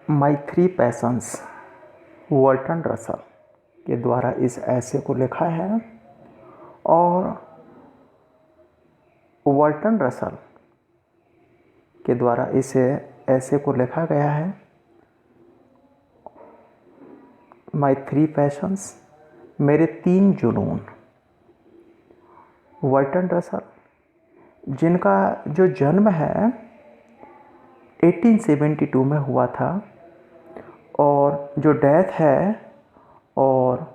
My three patience वर्टन Russell के द्वारा इस ऐसे को लिखा है। और वर्टन रसल के द्वारा इस ऐसे को लिखा गया है माई थ्री पैशंस, मेरे तीन जुनून। वर्टन रसल जिनका जो जन्म है 1872 में हुआ था और जो डेथ है, और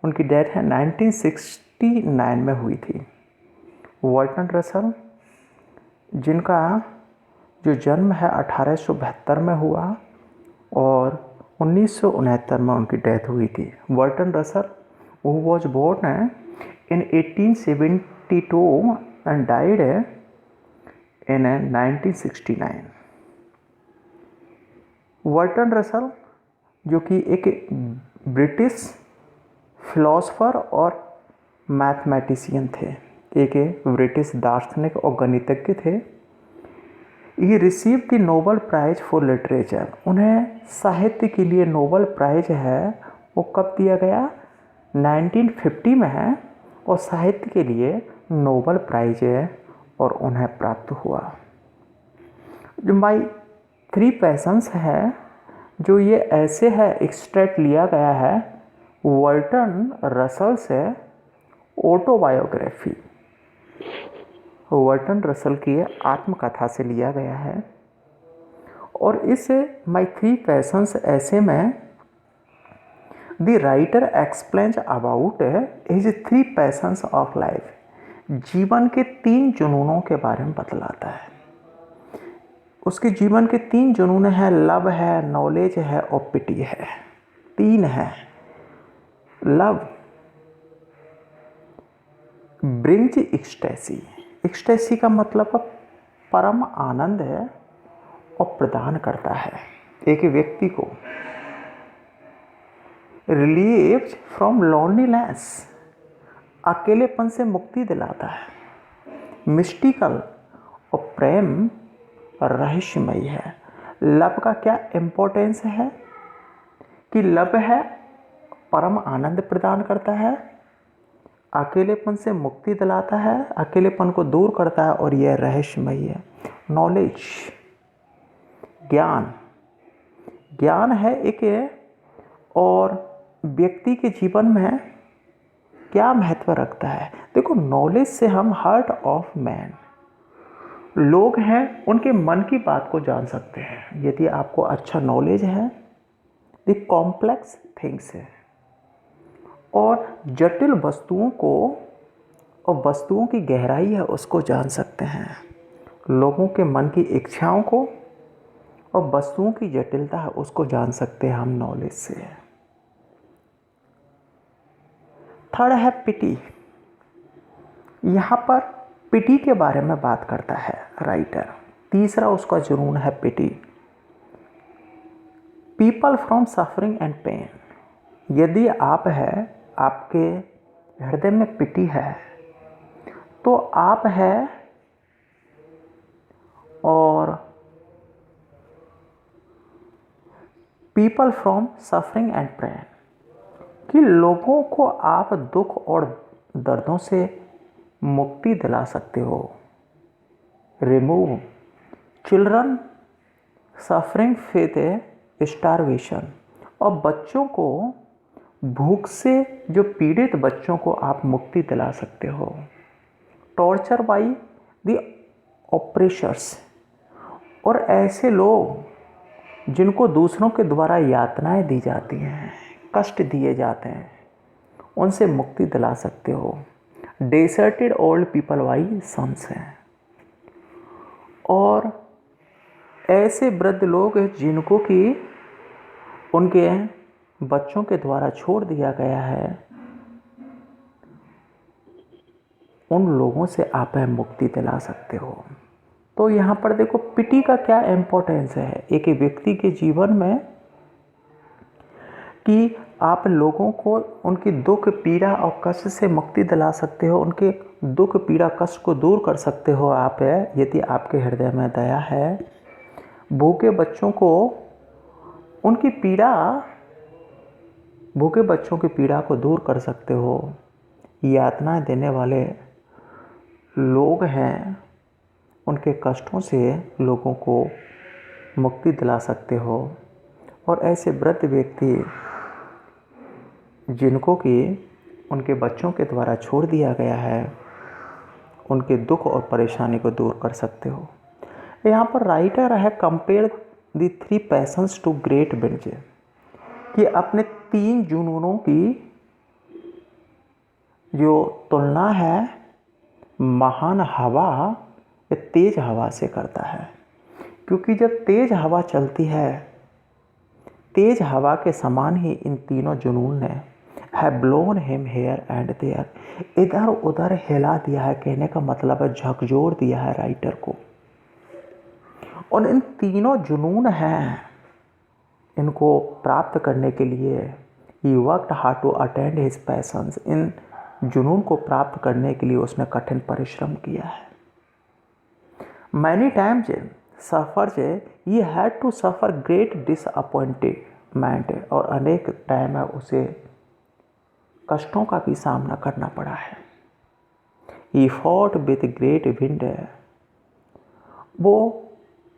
उनकी डेथ है 1969 में हुई थी। वर्टन रसल जिनका जो जन्म है 1872 में हुआ और 1969 में उनकी डेथ हुई थी। Bertrand Russell who was born in 1872 and died in 1969। Bertrand Russell जो कि एक ब्रिटिश फिलोसोफर और मैथमेटिशियन थे, एक ब्रिटिश दार्शनिक और गणितज्ञ थे। He receive the Nobel prize for literature. उन्हें साहित्य के लिए नोबेल प्राइज है वो कब दिया गया? 1950 में है, और साहित्य के लिए नोबेल प्राइज है और उन्हें प्राप्त हुआ। जो माई थ्री पैशंस है, जो ये ऐसे है एक्सट्रैक्ट लिया गया है वर्टन रसल से ऑटोबायोग्राफी, वर्टन रसल की आत्मकथा से लिया गया है। और इस माई थ्री पैशंस ऐसे में the writer explains about his three patience of life, जीवन के तीन जुनूनों के बारे में बतलाता है। उसके जीवन के तीन जुनून हैं, लव है, नॉलेज है और पिटी है। तीन है। लव ब्रिंग्स एक्सटेसी, एक्सटेसी का मतलब परम आनंद है और प्रदान करता है एक व्यक्ति को। रिलीव्स फ्रॉम लोनलीनेस, अकेलेपन से मुक्ति दिलाता है। मिस्टिकल और प्रेम रहस्यमयी है। लव का क्या इम्पोर्टेंस है कि लव है परम आनंद प्रदान करता है, अकेलेपन से मुक्ति दिलाता है, अकेलेपन को दूर करता है और यह रहस्यमयी है। नॉलेज ज्ञान, ज्ञान है एक, और व्यक्ति के जीवन में क्या महत्व रखता है? देखो, नॉलेज से हम हार्ट ऑफ मैन, लोग हैं उनके मन की बात को जान सकते हैं। यदि आपको अच्छा नॉलेज है द कॉम्प्लेक्स थिंग्स है, और जटिल वस्तुओं को और वस्तुओं की गहराई है उसको जान सकते हैं। लोगों के मन की इच्छाओं को और वस्तुओं की जटिलता है उसको जान सकते हैं हम नॉलेज से। थर्ड है पिटी। यहाँ पर पिटी के बारे में बात करता है राइटर। तीसरा उसका जुनून है pity. People from suffering and pain, यदि आप है, आपके हृदय में पिटी है तो आप है, और people from suffering and pain कि लोगों को आप दुख और दर्दों से मुक्ति दिला सकते हो। Remove children suffering with starvation, और बच्चों को भूख से, जो पीड़ित बच्चों को आप मुक्ति दिला सकते हो। टॉर्चर बाई द ऑपरेशर्स, और ऐसे लोग जिनको दूसरों के द्वारा यातनाएं दी जाती हैं, कष्ट दिए जाते हैं, उनसे मुक्ति दिला सकते हो। डेसर्टेड ओल्ड पीपल बाई सन्स हैं, और ऐसे वृद्ध लोग जिनको कि उनके बच्चों के द्वारा छोड़ दिया गया है, उन लोगों से आप मुक्ति दिला सकते हो। तो यहाँ पर देखो पिटी का क्या इम्पोर्टेंस है एक व्यक्ति के जीवन में, कि आप लोगों को उनकी दुख पीड़ा और कष्ट से मुक्ति दिला सकते हो, उनके दुख पीड़ा कष्ट को दूर कर सकते हो आप यदि आपके हृदय में दया है। भूखे बच्चों को उनकी पीड़ा, भूखे बच्चों की पीड़ा को दूर कर सकते हो। यातनाएं देने वाले लोग हैं, उनके कष्टों से लोगों को मुक्ति दिला सकते हो। और ऐसे वृद्ध व्यक्ति जिनको कि उनके बच्चों के द्वारा छोड़ दिया गया है, उनके दुख और परेशानी को दूर कर सकते हो। यहाँ पर राइटर है compare the 3 passions to great winds, कि अपने 3 जुनूनों की जो तुलना है महान हवा या तेज हवा से करता है। क्योंकि जब तेज हवा चलती है, तेज हवा के समान ही इन तीनों जुनून ने है blown him here and there, इधर उधर हिला दिया है। कहने का मतलब है झकझोर दिया है राइटर को। और इन तीनों जुनून हैं, इनको प्राप्त करने के लिए he worked hard to attend his passions, इन जुनून को प्राप्त करने के लिए उसने कठिन परिश्रम किया है। Many times suffers he had to suffer great disappointment, और अनेक टाइम है उसे कष्टों का भी सामना करना पड़ा है। He fought with great wind, वो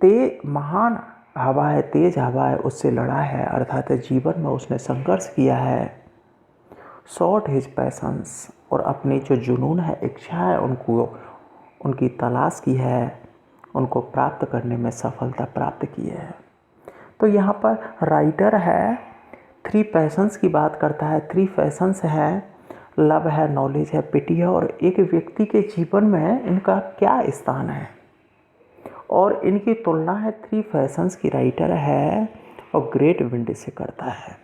महान हवा है, तेज हवा है, उससे लड़ा है, अर्थात जीवन में उसने संघर्ष किया है। सॉट हिज पैशंस, और अपनी जो जुनून है, इच्छा है, उनकी तलाश की है, उनको प्राप्त करने में सफलता प्राप्त की है। तो यहाँ पर राइटर है 3 पैशंस की बात करता है। 3 पैशंस है, लव है, नॉलेज है, पिटी है, और एक व्यक्ति के जीवन में इनका क्या स्थान है, और इनकी तुलना है 3 पैशंस की राइटर है और ग्रेट विंड से करता है।